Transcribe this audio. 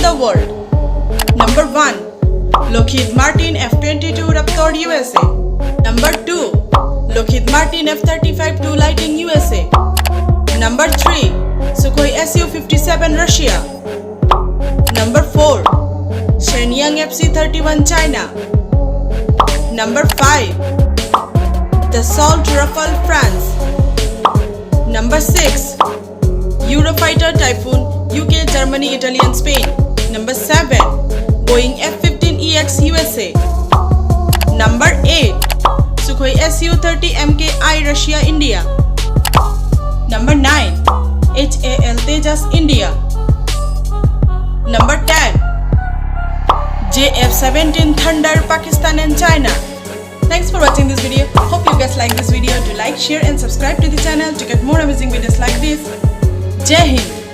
the world. Number 1. Lockheed Martin F-22 Raptor USA. Number 2. Lockheed Martin F-35 II Lightning USA. Number 3. Sukhoi Su-57 Russia. Number 4. Shenyang FC-31 China. Number 5. Dassault Rafale France. Number 6. Eurofighter Typhoon UK, Germany, Italy and Spain. Number 7. Boeing F-15EX USA. Number 8. Sukhoi Su-30 MKI Russia, India. Number 9. HAL Tejas, India. Number 10. JF-17 Thunder, Pakistan and China. Thanks for watching this video. Hope you guys like this video. Do like, share and subscribe to the channel to get more amazing videos like this. Jai Hind.